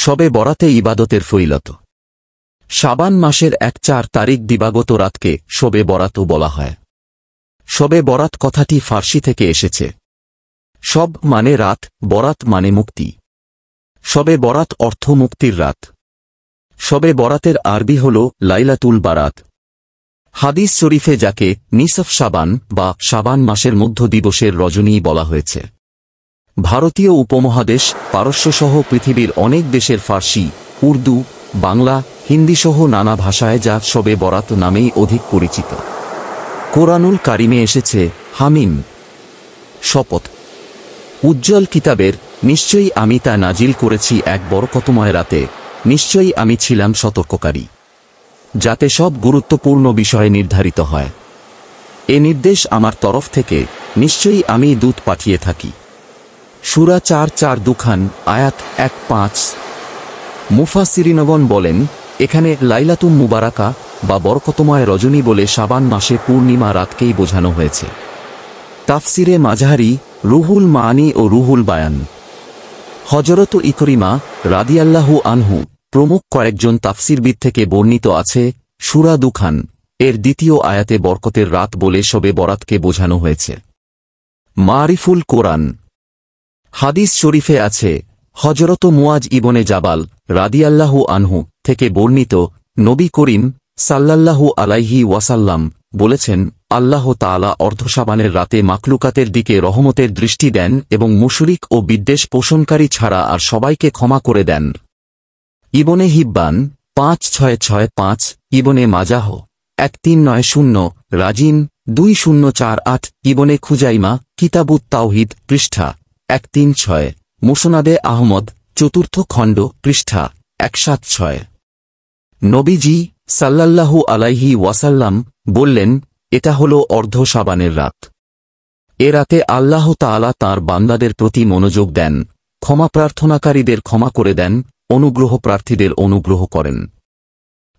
শবে বরাতে ইবাদতের ফজিলত। শাবান মাসের ১-৪ তারিখ দিবাগত রাতকে শবে বরাতও বলা হয়। শবে বরাত কথাটি ফার্সি থেকে এসেছে। শব মানে রাত, বরাত মানে মুক্তি। শবে বরাত অর্থ মুক্তির রাত। শবে বরাতের আরবি হল লাইলাতুল বারাত। হাদিস শরীফে যাকে নিসফ শাবান বা শাবান মাসের মধ্য দিবসের রজনী বলা হয়েছে। ভারতীয় উপমহাদেশ, পারস্যসহ পৃথিবীর অনেক দেশের ফার্সি, উর্দু, বাংলা, হিন্দিসহ নানা ভাষায় যা শবে বরাত নামেই অধিক পরিচিত। কোরআনুল কারিমে এসেছে হামিম, শপথ। উজ্জ্বল কিতাবের, নিশ্চয়ই আমি তা নাজিল করেছি এক বরকতময় রাতে, নিশ্চয়ই আমি ছিলাম সতর্ককারী, যাতে সব গুরুত্বপূর্ণ বিষয় নির্ধারিত হয়। এ নির্দেশ আমার তরফ থেকে, নিশ্চয়ই আমি দূত পাঠিয়ে থাকি। সূরা ৪-৪ দুখান, আয়াত ১-৫। মুফাসসিরিনগণ বলেন, এখানে লাইলাতুম মুবারাকা বা বরকতময় রজনী বলে শাবান মাসে পূর্ণিমা রাতকেই বোঝানো হয়েছে। তাফসিরে মাঝহারি, রুহুল মাআনি ও রুহুল বায়ান। হযরত ইকরিমা রাদিয়াল্লাহু আনহু প্রমুখ কয়েকজন তাফসিরবিদ থেকে বর্ণিত আছে, সূরা দুখান এর দ্বিতীয় আয়াতে বরকতের রাত বলে শবে বরাতকে বোঝানো হয়েছে। মারিফুল কোরআন। হাদিস শরীফে আছে, হযরত মুয়াজ ইবনে জাবাল রাদিয়াল্লাহু আনহু থেকে বর্ণিত, নবী করিম সাল্লাল্লাহু আলাইহি ওয়াসাল্লাম বলেছেন, আল্লাহ তাআলা অর্ধশাবানের রাতে মাখলুকাতের দিকে রহমতের দৃষ্টি দেন এবং মুশরিক ও বিদ্বেষ পোষণকারী ছাড়া আর সবাইকে ক্ষমা করে দেন। ইবনে হিব্বান ৫৬৬৫, ইবনে মাজাহ ১৩৯০, রাজিম ২০৪৮, ইবনে খুজাইমা কিতাবুত তাওহীদ পৃষ্ঠা ১৩৬, মুসনাদে আহমদ চতুর্থ খণ্ড পৃষ্ঠা ১৭৬। নবীজি সাল্লাল্লাহু আলাইহি ওয়াসাল্লাম বললেন, এটা হল অর্ধ শাবানের রাত। এ রাতে আল্লাহ তাআলা তাঁর বান্দাদের প্রতি মনোযোগ দেন, ক্ষমা প্রার্থনাকারীদের ক্ষমা করে দেন, অনুগ্রহ প্রার্থীদের অনুগ্রহ করেন,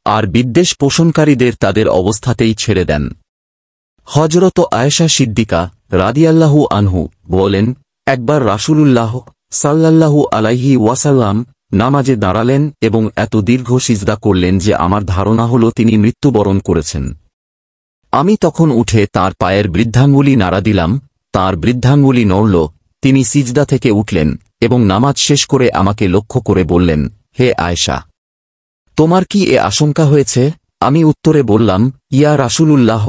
আর বিদ্বেষ পোষণকারীদের তাদের অবস্থাতেই ছেড়ে দেন। হযরত আয়েশা সিদ্দিকা রাদিয়াল্লাহু আনহু বলেন, একবার রাসূলুল্লাহ সাল্লাল্লাহু আলাইহি ওয়াসাল্লাম নামাজে দাঁড়ালেন এবং এত দীর্ঘ সিজদা করলেন যে আমার ধারণা হল তিনি মৃত্যুবরণ করেছেন। আমি তখন উঠে তাঁর পায়ের বৃদ্ধাঙ্গুলি নাড়া দিলাম, তাঁর বৃদ্ধাঙ্গুলি নড়ল, তিনি সিজদা থেকে উঠলেন এবং নামাজ শেষ করে আমাকে লক্ষ্য করে বললেন, হে আয়েশা, তোমার কি এ আশঙ্কা হয়েছে? আমি উত্তরে বললাম, ইয়া রাসূলুল্লাহ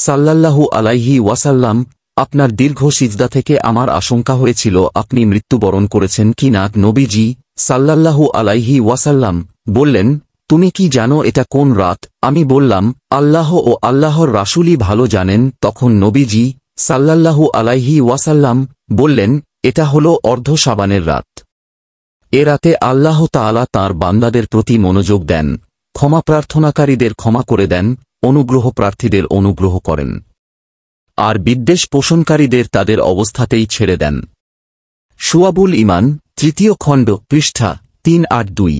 সাল্লাল্লাহু আলাইহি ওয়াসাল্লাম, আপনার দীর্ঘ সিজদা থেকে আমার আশঙ্কা হয়েছিল আপনি মৃত্যুবরণ করেছেন কি না। নবীজি সাল্লাল্লাহু আলাইহি ওয়াসাল্লাম বললেন, তুমি কি জানো এটা কোন রাত? আমি বললাম, আল্লাহ ও আল্লাহর রাসূলই ভালো জানেন। তখন নবীজি সাল্লাল্লাহু আলাইহি ওয়াসাল্লাম বললেন, এটা হল অর্ধ শাবানের রাত। এ রাতে আল্লাহ তাআলা তাঁর বান্দাদের প্রতি মনোযোগ দেন, ক্ষমা প্রার্থনাকারীদের ক্ষমা করে দেন, অনুগ্রহ প্রার্থীদের অনুগ্রহ করেন, আর বিদ্বেষ পোষণকারীদের তাদের অবস্থাতেই ছেড়ে দেন। শুআবুল ঈমান তৃতীয় খণ্ড পৃষ্ঠা ৩৮২।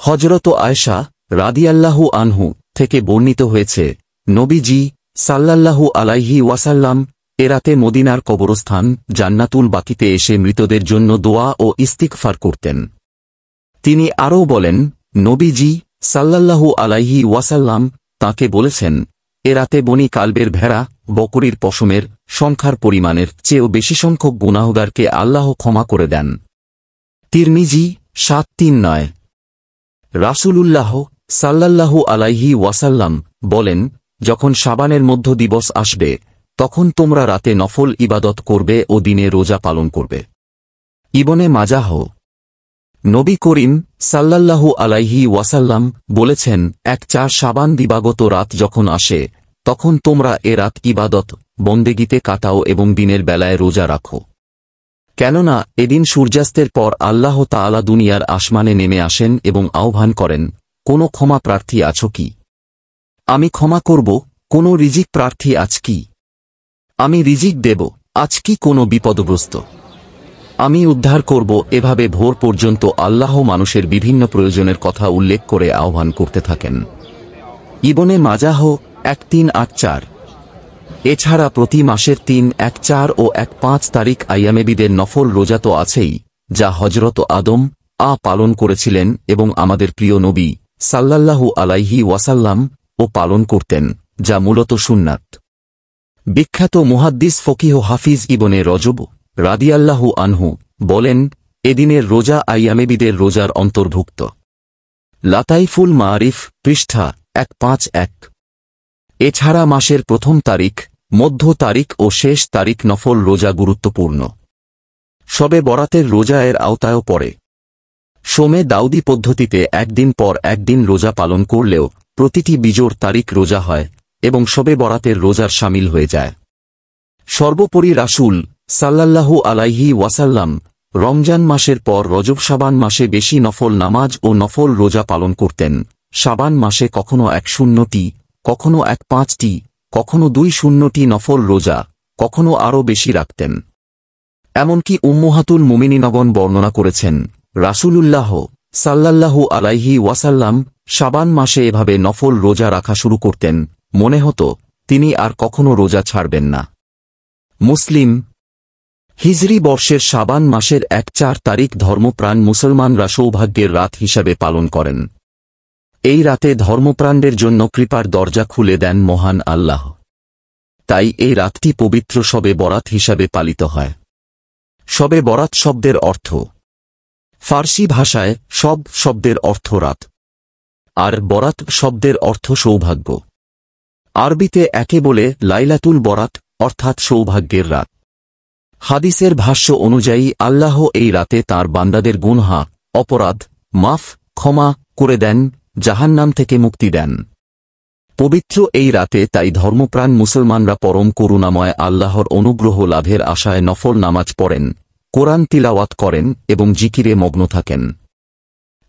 হযরত আয়েশা রাদিয়াল্লাহু আনহু থেকে বর্ণিত হয়েছে, নবীজি সাল্লাল্লাহু আলাইহি ওয়াসাল্লাম এ রাতে মদিনার কবরস্থান জান্নাতুল বাকিতে এসে মৃতদের জন্য দোয়া ও ইস্তিগফার করতেন। তিনি আরও বলেন, নবীজি সাল্লাল্লাহু আলাইহি ওয়াসাল্লাম তাঁকে বলেছেন, এ রাতে বনি কালবের ভেড়া বকরীর পশমের সংখ্যার পরিমাণের চেয়েও বেশি সংখ্যক গুনাহগারকে আল্লাহ ক্ষমা করে দেন। তিরমিজি ৭৩৯। রাসূলুল্লাহ সাল্লাল্লাহু আলাইহি ওয়াসাল্লাম বলেন, যখন শাবানের মধ্য দিবস আসবে তখন তোমরা রাতে নফল ইবাদত করবে ও দিনে রোজা পালন করবে। ইবনে মাজাহ। নবী করিম সাল্লাল্লাহু আলাইহি ওয়াসাল্লাম বলেছেন, ১-৪ শাবান দিবাগত রাত যখন আসে তখন তোমরা এ রাত ইবাদত বন্দেগীতে কাটাও এবং দিনের বেলায় রোজা রাখো, কেননা এদিন সূর্যাস্তের পর আল্লাহ তাআলা দুনিয়ার আসমানে নেমে আসেন এবং আহ্বান করেন, কোন ক্ষমা প্রার্থী আছো কি? আমি ক্ষমা করব। কোন রিজিক প্রার্থী আজ কি? আমি রিজিক দেব। আজ কি কোনো বিপদগ্রস্ত? আমি উদ্ধার করব। এভাবে ভোর পর্যন্ত আল্লাহ মানুষের বিভিন্ন প্রয়োজনের কথা উল্লেখ করে আহ্বান করতে থাকেন। ইবনে মাজাহ ১৩৮৪। এছাড়া প্রতি মাসের ৩, ১, ৪ ও ১, ৫ তারিখ আইয়ামে বীদের নফল রোজা তো আছেই, যা হযরত আদম পালন করেছিলেন এবং আমাদের প্রিয় নবী সাল্লাল্লাহু আলাইহি ওয়াসাল্লাম ও পালন করতেন, যা মূলত সুন্নাত। বিখ্যাত মুহাদ্দিস ফকিহ হাফিজ ইবনে রজব রাদিয়াল্লাহু আনহু বলেন, এদিনের রোজা আইয়ামেবিদের রোজার অন্তর্ভুক্ত। লাতাইফুল মারিফ পৃষ্ঠা 151। এছাড়া মাসের প্রথম তারিখ, মধ্য তারিখ ও শেষ তারিখ নফল রোজা গুরুত্বপূর্ণ। শবে বরাতের রোজা এর আওতায়ও পড়ে। সোমে দাউদি পদ্ধতিতে একদিন পর একদিন রোজা পালন করলেও প্রতিটি বিজোড় তারিখ রোজা হয় এবং শবে বরাতের রোজার শামিল হয়ে যায়। সর্বোপরি রাসূল সাল্লাল্লাহু আলাইহি ওয়াসাল্লাম রমজান মাসের পর রজব শাবান মাসে বেশি নফল নামাজ ও নফল রোজা পালন করতেন। শাবান মাসে কখনো 1-0টি, কখনো 1-5টি, কখনো 2-0টি নফল রোজা, কখনো আরও বেশি রাখতেন। এমনকি উম্মুহাতুল মুমিনিনগণ বর্ণনা করেছেন, রাসূলুল্লাহ সাল্লাল্লাহু আলাইহি ওয়াসাল্লাম শাবান মাসে এভাবে নফল রোজা রাখা শুরু করতেন, মনে হতো তিনি আর কখনো রোজা ছাড়বেন না। মুসলিম হিজরি বর্ষের শাবান মাসের 1-4 তারিখ ধর্মপ্রাণ মুসলমানরা সৌভাগ্যের রাত হিসাবে পালন করেন। এই রাতে ধর্মপ্রাণদের জন্য কৃপার দরজা খুলে দেন মহান আল্লাহ। তাই এই রাতটি পবিত্র শবে বরাত হিসাবে পালিত হয়। শবে বরাত শব্দের অর্থ, ফার্সি ভাষায় শব শব্দের অর্থ রাত, আর বরাত শব্দের অর্থ সৌভাগ্য। আরবিতে একে বলে লাইলাতুল বরাত, অর্থাৎ সৌভাগ্যের রাত। হাদিসের ভাষ্য অনুযায়ী আল্লাহ এই রাতে তাঁর বান্দাদের গুনহা, অপরাধ মাফ, ক্ষমা করে দেন, জাহান্নাম থেকে মুক্তি দেন। পবিত্র এই রাতে তাই ধর্মপ্রাণ মুসলমানরা পরম করুণাময় আল্লাহর অনুগ্রহ লাভের আশায় নফল নামাজ পড়েন, কোরআন তিলাওয়াত করেন এবং জিকিরে মগ্ন থাকেন।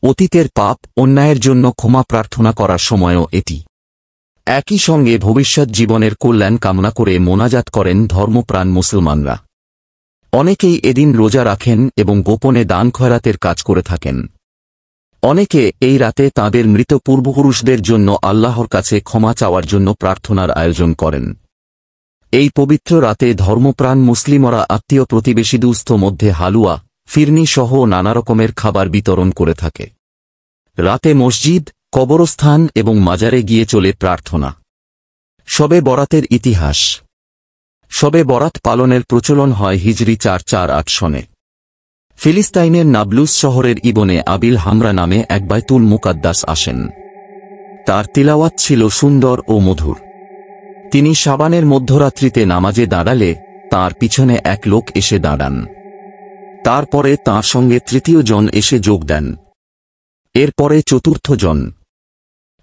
অতীতের পাপ অন্যায়ের জন্য ক্ষমা প্রার্থনা করার সময়ও এটি। একই সঙ্গে ভবিষ্যৎ জীবনের কল্যাণ কামনা করে মোনাজাত করেন ধর্মপ্রাণ মুসলমানরা। অনেকেই এদিন রোজা রাখেন এবং গোপনে দান খয়রাতের কাজ করে থাকেন। অনেকে এই রাতে তাঁদের মৃত পূর্বপুরুষদের জন্য আল্লাহর কাছে ক্ষমা চাওয়ার জন্য প্রার্থনার আয়োজন করেন। এই পবিত্র রাতে ধর্মপ্রাণ মুসলিমরা আত্মীয় প্রতিবেশী দুস্থ মধ্যে হালুয়া, ফিরনি সহ নানা রকমের খাবার বিতরণ করে থাকে। রাতে মসজিদ, কবরস্থান এবং মাজারে গিয়ে চলে প্রার্থনা। শবে বরাতের ইতিহাস। শবে বরাত পালনের প্রচলন হয় হিজরি 448 সনে। ফিলিস্তাইনের নাবলুস শহরের ইবনে আবিল হামরা নামে এক বাইতুল মুকাদ্দাস আসেন। তার তিলাওয়াত ছিল সুন্দর ও মধুর। তিনি শাবানের মধ্যরাত্রিতে নামাজে দাঁড়ালে তাঁর পিছনে এক লোক এসে দাঁড়ান। তারপরে তাঁর সঙ্গে তৃতীয় জন এসে যোগ দেন। এরপরে চতুর্থ জন।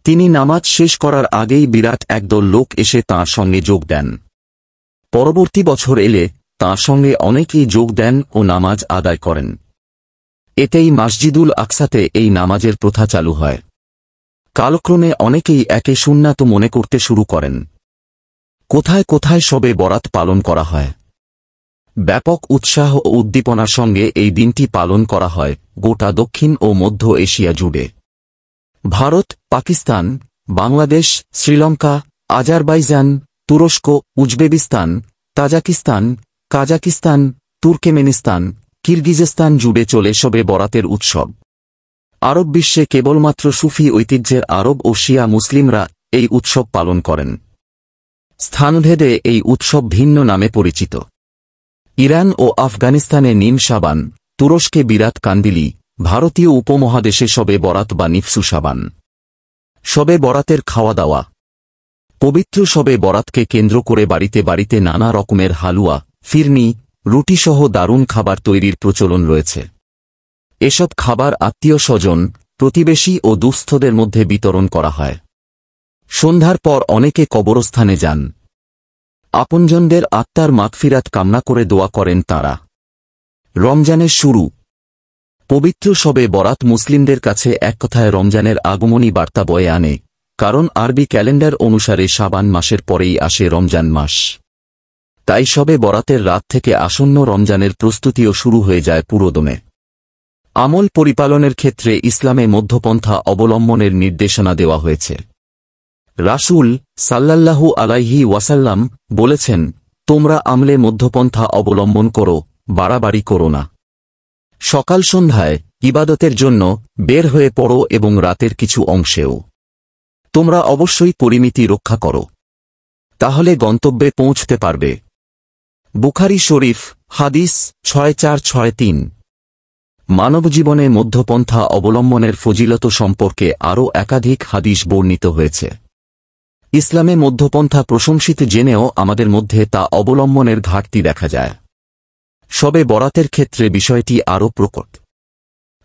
তিনি নামাজ শেষ করার আগেই বিরাট একদল লোক এসে তাঁর সঙ্গে যোগ দেন। পরবর্তী বছর এলে তাঁর সঙ্গে অনেকেই যোগ দেন ও নামাজ আদায় করেন। এতেই মসজিদুল আকসাতে এই নামাজের প্রথা চালু হয়। কালক্রমে অনেকেই একে সুন্নাত মনে করতে শুরু করেন। কোথায় কোথায় শবে বরাত পালন করা হয়। ব্যাপক উৎসাহ ও উদ্দীপনার সঙ্গে এই দিনটি পালন করা হয় গোটা দক্ষিণ ও মধ্য এশিয়া জুড়ে। ভারত, পাকিস্তান, বাংলাদেশ, শ্রীলঙ্কা, আজারবাইজান, তুরস্ক, Uzbekistan, Tajikistan, Kazakhstan, Turkmenistan, Kyrgyzstan জুড়ে চলে শবে বরাতের উৎসব। আরব বিশ্বে কেবলমাত্র সুফি ঐতিহ্যের আরব ও শিয়া মুসলিমরা এই উৎসব পালন করেন। স্থানভেদে এই উৎসব ভিন্ন নামে পরিচিত। ইরান ও আফগানিস্তানে নিম শাবান, তুরস্কে বিরাত কান্দিলি, ভারতীয় উপমহাদেশে শবে বরাত বা নিফসু শাবান। শবে বরাতের খাওয়া দাওয়া। পবিত্র শবে বরাতকে কেন্দ্র করে বাড়িতে বাড়িতে নানা রকমের হালুয়া, ফিরনি, রুটিসহ দারুণ খাবার তৈরির প্রচলন রয়েছে। এসব খাবার আত্মীয় স্বজন, প্রতিবেশী ও দুস্থদের মধ্যে বিতরণ করা হয়। সন্ধ্যার পর অনেকে কবরস্থানে যান। আপনজনদের আত্মার মাগফিরাত কামনা করে দোয়া করেন তাঁরা। রমজানের শুরু। পবিত্র শবে বরাত মুসলিমদের কাছে এক কথায় রমজানের আগমনী বার্তা বয়ে আনে, কারণ আরবি ক্যালেন্ডার অনুসারে শাবান মাসের পরেই আসে রমজান মাস। তাই শবে বরাতের রাত থেকে আসন্ন রমজানের প্রস্তুতিও শুরু হয়ে যায় পুরোদমে। আমল পরিপালনের ক্ষেত্রে ইসলামে মধ্যপন্থা অবলম্বনের নির্দেশনা দেওয়া হয়েছে। রাসূল সাল্লাল্লাহু আলাইহি ওয়াসাল্লাম বলেছেন, তোমরা আমলে মধ্যপন্থা অবলম্বন করো, বাড়াবাড়ি করো না। সকাল সন্ধ্যায় ইবাদতের জন্য বের হয়ে পড়ো এবং রাতের কিছু অংশেও তোমরা অবশ্যই পরিমিতি রক্ষা করো, তাহলে গন্তব্যে পৌঁছতে পারবে। বুখারী শরীফ হাদিস 6463। মানবজীবনে মধ্যপন্থা অবলম্বনের ফজিলত সম্পর্কে আরও একাধিক হাদিস বর্ণিত হয়েছে। ইসলামে মধ্যপন্থা প্রশংসিত জেনেও আমাদের মধ্যে তা অবলম্বনের ঘাটতি দেখা যায়। শবে বরাতের ক্ষেত্রে বিষয়টি আরও প্রকট।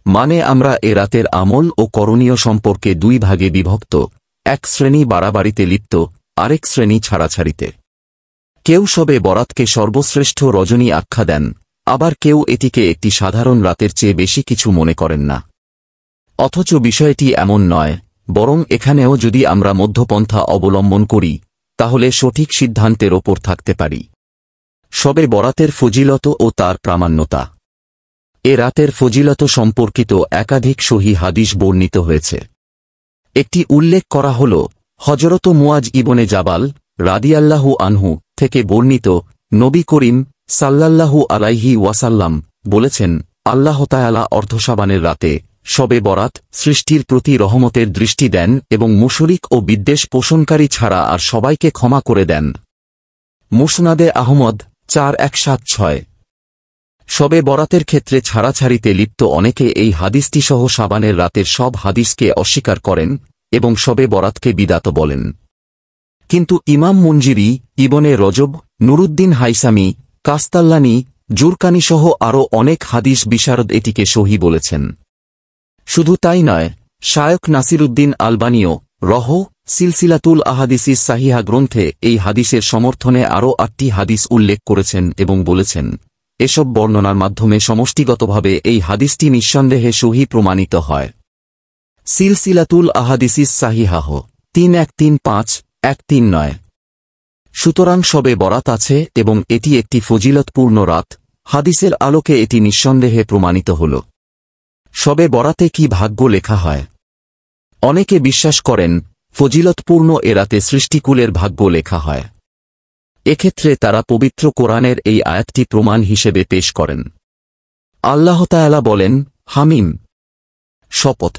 মানে আমরা এ রাতের আমল ও করণীয় সম্পর্কে দুই ভাগে বিভক্ত, এক শ্রেণী বাড়াবাড়িতে লিপ্ত, আরেক শ্রেণী ছাড়াছাড়িতে। কেউ শবে বরাতকে সর্বশ্রেষ্ঠ রজনী আখ্যা দেন, আবার কেউ এটিকে একটি সাধারণ রাতের চেয়ে বেশি কিছু মনে করেন না। অথচ বিষয়টি এমন নয়, বরং এখানেও যদি আমরা মধ্যপন্থা অবলম্বন করি তাহলে সঠিক সিদ্ধান্তের ওপর থাকতে পারি। শবে বরাতের ফজিলত ও তার প্রামাণ্যতা। এ রাতের ফজিলত সম্পর্কিত একাধিক সহিহ হাদিস বর্ণিত হয়েছে। একটি উল্লেখ করা হল হযরত মুয়াজ ইবনে জাবাল রাদিয়াল্লাহু আনহু থেকে বর্ণিত, নবী করিম সাল্লাল্লাহু আলাইহি ওয়াসাল্লাম বলেছেন, আল্লাহ তাআলা অর্ধশাবানের রাতে শবে বরাত সৃষ্টির প্রতি রহমতের দৃষ্টি দেন এবং মুশরিক ও বিদ্বেষ পোষণকারী ছাড়া আর সবাইকে ক্ষমা করে দেন। মুসনাদে আহমদ 4176। শবে বরাতের ক্ষেত্রে ছাড়াছাড়িতে লিপ্ত অনেকে এই হাদিসটি সহ শাবানের রাতের সব হাদিসকে অস্বীকার করেন এবং শবে বরাতকে বিদাত বলেন। কিন্তু ইমাম মুনজিরি, ইবনে রজব, নুরুদ্দিন হাইসামি, কাস্তাল্লানি, জুরকানি সহ আরও অনেক হাদিস বিশারদ এটিকে সহি বলেছেন। শুধু তাই নয়, শায়খ নাসিরুদ্দিন আলবানিও সিলসিলাতুল আহাদিসিস সাহিহা গ্রন্থে এই হাদিসের সমর্থনে আরও 8টি হাদিস উল্লেখ করেছেন এবং বলেছেন, এসব বর্ণনার মাধ্যমে সমষ্টিগতভাবে এই হাদিসটি নিঃসন্দেহে সহি প্রমাণিত হয়। সিলসিলাতুল আহাদিসিস সাহিহাহ 3135-139। সুতরাং শবে বরাত আছে এবং এটি একটি ফজিলতপূর্ণ রাত, হাদিসের আলোকে এটি নিঃসন্দেহে প্রমাণিত হল। শবে বরাতে কি ভাগ্য লেখা হয়? অনেকে বিশ্বাস করেন ফজিলতপূর্ণ এ রাতে সৃষ্টিকুলের ভাগ্য লেখা হয়। এক্ষেত্রে তারা পবিত্র কোরআনের এই আয়াতটি প্রমাণ হিসেবে পেশ করেন। আল্লাহ তাআলা বলেন, হামিম, শপথ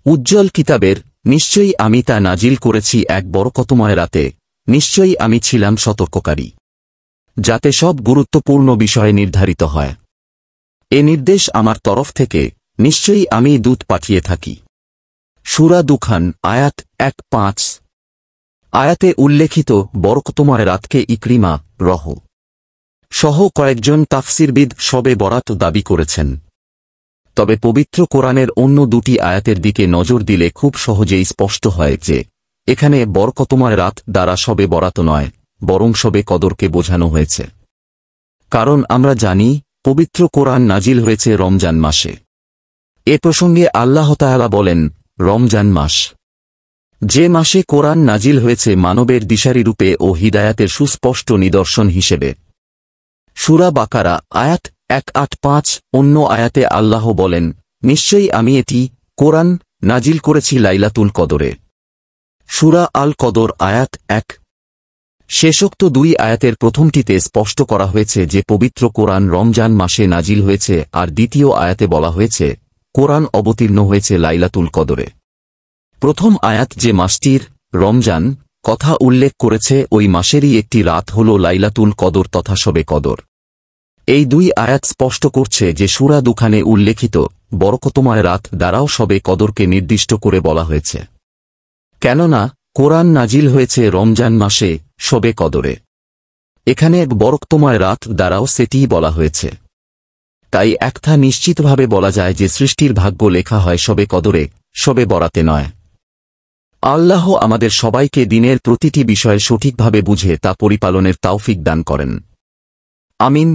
উজ্জ্বল কিতাবের, নিশ্চয়ই আমি তা নাজিল করেছি এক বরকতময় রাতে, নিশ্চয়ই আমি ছিলাম সতর্ককারী, যাতে সব গুরুত্বপূর্ণ বিষয় নির্ধারিত হয়। এ নির্দেশ আমার তরফ থেকে, নিশ্চয়ই আমি দূত পাঠিয়ে থাকি। সূরা দুখান আয়াত 1-5। আয়াতে উল্লেখিত বরকতময় রাতকে ইকরিমা সহ কয়েকজন তাফসিরবিদ শবে বরাত দাবি করেছেন। তবে পবিত্র কোরআনের অন্য দুটি আয়াতের দিকে নজর দিলে খুব সহজেই স্পষ্ট হয় যে এখানে বরকতময় রাত দ্বারা শবে বরাত নয়, বরং শবে কদরকে বোঝানো হয়েছে। কারণ আমরা জানি পবিত্র কোরআন নাজিল হয়েছে রমজান মাসে। এ প্রসঙ্গে আল্লাহ তাআলা বলেন, রমজান মাস, যে মাসে কোরআন নাজিল হয়েছে মানবের দিশারি রূপে ও হিদায়াতের সুস্পষ্ট নিদর্শন হিসেবে। সূরা বাকারা আয়াত 185। অন্য আয়াতে আল্লাহ বলেন, নিশ্চয়ই আমি এটি কোরআন নাজিল করেছি লাইলাতুল কদরে। সূরা আল কদর আয়াত 1। শেষোক্ত দুই আয়াতের প্রথমটিতে স্পষ্ট করা হয়েছে যে পবিত্র কোরআন রমজান মাসে নাজিল হয়েছে, আর দ্বিতীয় আয়াতে বলা হয়েছে কোরআন অবতীর্ণ হয়েছে লাইলাতুল কদরে। প্রথম আয়াত যে মাসটির রমজান কথা উল্লেখ করেছে ওই মাসেরই একটি রাত হল লাইলাতুল কদর তথা শবে কদর। এই দুই আয়াত স্পষ্ট করছে যে সূরা দুখানে উল্লেখিত বরকতময় রাত দ্বারাও শবে কদরকে নির্দিষ্ট করে বলা হয়েছে, কেননা কোরআন নাজিল হয়েছে রমজান মাসে শবে কদরে। এখানে বরকতময় রাত দ্বারাও সেটিই বলা হয়েছে। তাই একটা নিশ্চিতভাবে বলা যায় যে সৃষ্টির ভাগ্য লেখা হয় শবে কদরে, শবে বরাতে নয়। আল্লাহ আমাদের সবাইকে দিনের প্রতিটি বিষয়ে সঠিকভাবে বুঝে তা পরিপালনের তাওফিক দান করেন। আমিন।